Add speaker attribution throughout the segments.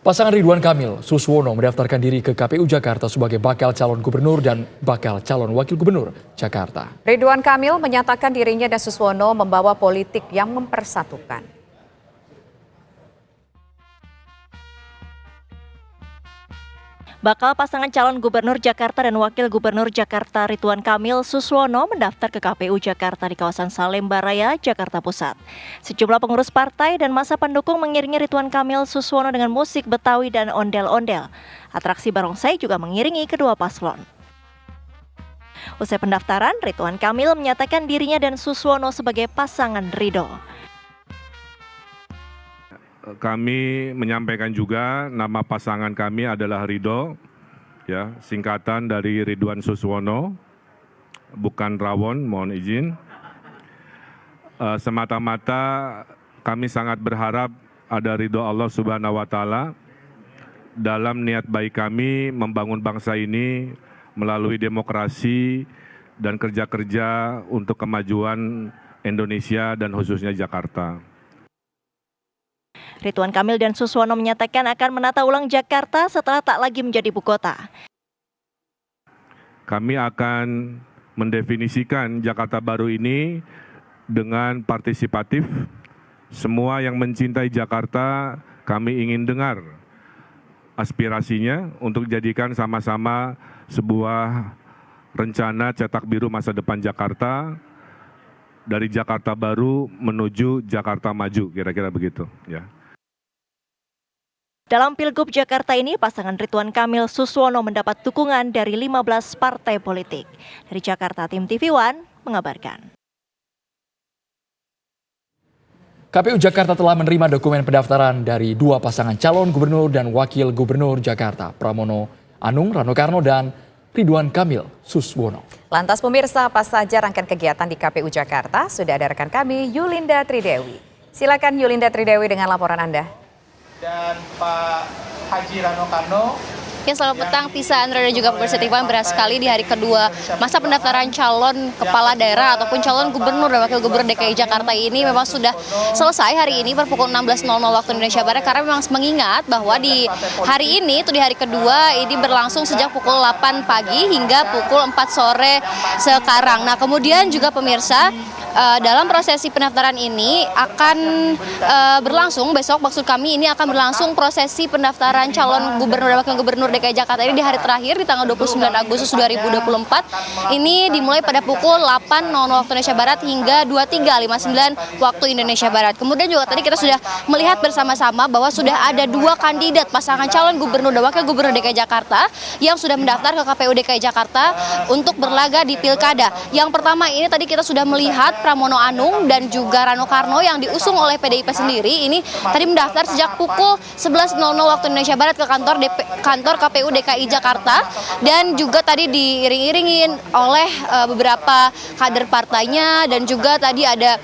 Speaker 1: Pasangan Ridwan Kamil, Suswono mendaftarkan diri ke KPU Jakarta sebagai bakal calon gubernur dan bakal calon wakil gubernur Jakarta.
Speaker 2: Ridwan Kamil menyatakan dirinya dan Suswono membawa politik yang mempersatukan.
Speaker 3: Bakal pasangan calon gubernur Jakarta dan wakil gubernur Jakarta Ridwan Kamil, Suswono mendaftar ke KPU Jakarta di kawasan Salemba Raya, Jakarta Pusat. Sejumlah pengurus partai dan masa pendukung mengiringi Ridwan Kamil, Suswono dengan musik Betawi dan ondel-ondel. Atraksi barongsai juga mengiringi kedua paslon. Usai pendaftaran, Ridwan Kamil menyatakan dirinya dan Suswono sebagai pasangan ridho.
Speaker 4: Kami menyampaikan juga nama pasangan kami adalah Ridho, ya, singkatan dari Ridwan Suswono, bukan Rawon, mohon izin. Semata-mata kami sangat berharap ada ridho Allah Subhanahu wa Ta'ala dalam niat baik kami membangun bangsa ini melalui demokrasi dan kerja-kerja untuk kemajuan Indonesia dan khususnya Jakarta.
Speaker 3: Ridwan Kamil dan Suswono menyatakan akan menata ulang Jakarta setelah tak lagi menjadi ibu kota.
Speaker 4: Kami akan mendefinisikan Jakarta baru ini dengan partisipatif. Semua yang mencintai Jakarta, kami ingin dengar aspirasinya untuk jadikan sama-sama sebuah rencana cetak biru masa depan Jakarta, dari Jakarta baru menuju Jakarta maju, kira-kira begitu, ya.
Speaker 3: Dalam Pilgub Jakarta ini, pasangan Ridwan Kamil, Suswono mendapat dukungan dari 15 partai politik. Dari Jakarta, tim TV One mengabarkan.
Speaker 1: KPU Jakarta telah menerima dokumen pendaftaran dari dua pasangan calon gubernur dan wakil gubernur Jakarta, Pramono Anung Rano Karno dan Ridwan Kamil Suswono.
Speaker 2: Lantas pemirsa, apa saja rangkaian kegiatan di KPU Jakarta? Sudah ada rekan kami, Yulinda Tridewi. Silakan Yulinda Tridewi dengan laporan Anda.
Speaker 5: Dan Pak Haji Rano Karno.
Speaker 6: Ya, selamat petang Tisa, Andra dan juga pemirsa TV One. Berat sekali di hari kedua masa pendaftaran calon kepala daerah ataupun calon gubernur dan wakil gubernur DKI Jakarta ini memang sudah selesai hari ini per pukul 16.00 waktu Indonesia Barat, karena memang mengingat bahwa di hari ini, itu di hari kedua ini berlangsung sejak pukul 8 pagi hingga pukul 4 sore sekarang. Nah, kemudian juga pemirsa, dalam prosesi pendaftaran ini akan berlangsung besok, maksud kami ini akan berlangsung prosesi pendaftaran calon gubernur dan wakil gubernur DKI Jakarta ini di hari terakhir di tanggal 29 Agustus 2024. Ini dimulai pada pukul 8.00 waktu Indonesia Barat hingga 23.59 waktu Indonesia Barat. Kemudian juga tadi kita sudah melihat bersama-sama bahwa sudah ada dua kandidat pasangan calon gubernur dan wakil gubernur DKI Jakarta yang sudah mendaftar ke KPU DKI Jakarta untuk berlaga di Pilkada. Yang pertama ini tadi kita sudah melihat Pramono Anung dan juga Rano Karno yang diusung oleh PDIP sendiri. Ini tadi mendaftar sejak pukul 11.00 waktu Indonesia Barat ke kantor KPU DKI Jakarta, dan juga tadi diiring-iringin oleh beberapa kader partainya, dan juga tadi ada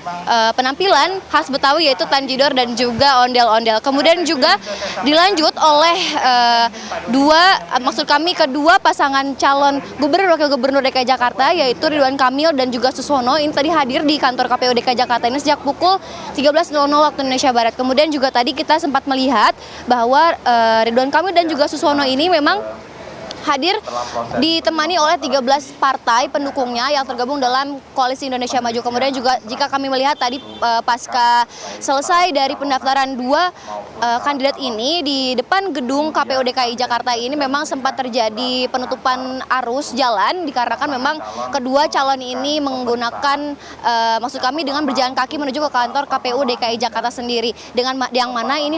Speaker 6: penampilan khas Betawi yaitu tanjidor dan juga ondel-ondel. Kemudian juga dilanjut oleh kedua pasangan calon gubernur wakil gubernur DKI Jakarta yaitu Ridwan Kamil dan juga Suswono. Ini tadi hadir di kantor KPU DKI Jakarta ini sejak pukul 13.00 waktu Indonesia Barat. Kemudian juga tadi kita sempat melihat bahwa Ridwan Kamil dan juga Suswono ini memang hadir ditemani oleh 13 partai pendukungnya yang tergabung dalam Koalisi Indonesia Maju. Kemudian juga jika kami melihat tadi pasca selesai dari pendaftaran dua kandidat ini di depan gedung KPU DKI Jakarta ini memang sempat terjadi penutupan arus jalan dikarenakan memang kedua calon ini menggunakan maksud kami dengan berjalan kaki menuju ke kantor KPU DKI Jakarta sendiri, dengan yang mana ini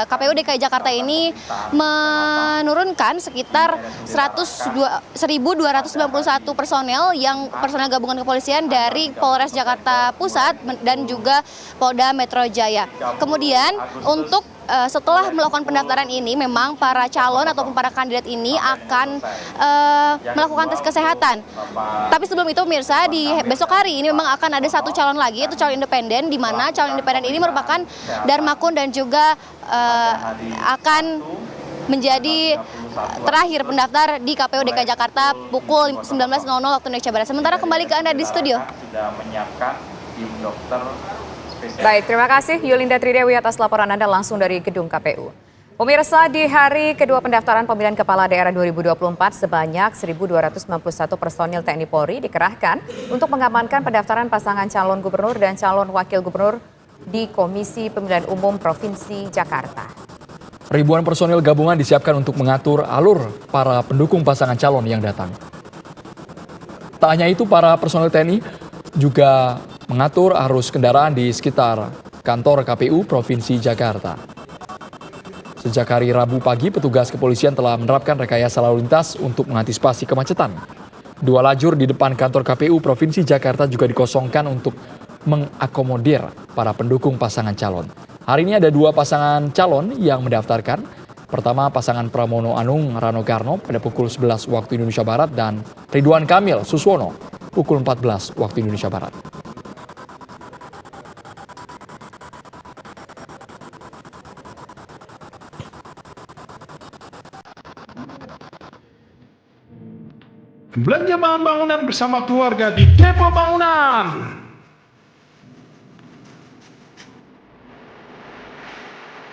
Speaker 6: KPU DKI Jakarta ini menurunkan sekitar 1.291 personel gabungan kepolisian dari Polres Jakarta Pusat dan juga Polda Metro Jaya. Kemudian untuk setelah melakukan pendaftaran ini memang para calon ataupun para kandidat ini akan melakukan tes kesehatan. Tapi sebelum itu pemirsa, di besok hari ini memang akan ada satu calon lagi, yaitu calon independen, di mana calon independen ini merupakan Darmakun dan juga akan menjadi terakhir pendaftar di KPU DKI Jakarta pukul 19.00 waktu Indonesia Barat. Sementara kembali ke Anda di studio.
Speaker 5: Sudah menyiapkan tim dokter spesialis.
Speaker 2: Baik, terima kasih Yulinda Tridewi atas laporan Anda langsung dari gedung KPU. Pemirsa, di hari kedua pendaftaran pemilihan kepala daerah 2024, sebanyak 1.291 personil TNI Polri dikerahkan untuk mengamankan pendaftaran pasangan calon gubernur dan calon wakil gubernur di Komisi Pemilihan Umum Provinsi Jakarta.
Speaker 1: Ribuan personil gabungan disiapkan untuk mengatur alur para pendukung pasangan calon yang datang. Tak hanya itu, para personil TNI juga mengatur arus kendaraan di sekitar kantor KPU Provinsi Jakarta. Sejak hari Rabu pagi, petugas kepolisian telah menerapkan rekayasa lalu lintas untuk mengantisipasi kemacetan. 2 lajur di depan kantor KPU Provinsi Jakarta juga dikosongkan untuk mengakomodir para pendukung pasangan calon. Hari ini ada 2 pasangan calon yang mendaftarkan. Pertama, pasangan Pramono Anung Rano Karno pada pukul 11 waktu Indonesia Barat dan Ridwan Kamil Suswono pukul 14 waktu Indonesia Barat.
Speaker 7: Belanja bahan bangunan bersama keluarga di Depo Bangunan.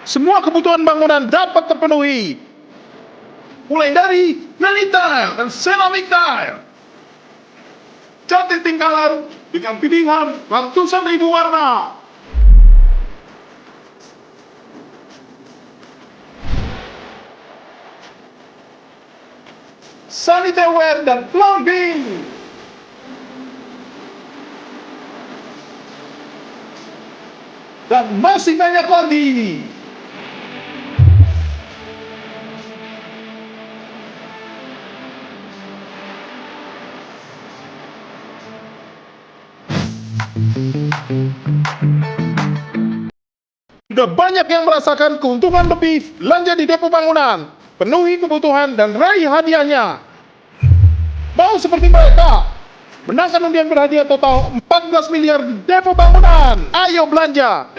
Speaker 7: Semua kebutuhan bangunan dapat terpenuhi. Mulai dari granit tile dan ceramic tile. Cantik tingkalan dengan pilihan ratusan ribu warna. Sanitary dan plumbing. Dan masih banyak lagi. Sudah banyak yang merasakan keuntungan lebih belanja di Depo Bangunan. Penuhi kebutuhan dan raih hadiahnya. Mau seperti mereka? Menangkan undian berhadiah total 14 miliar di Depo Bangunan. Ayo belanja.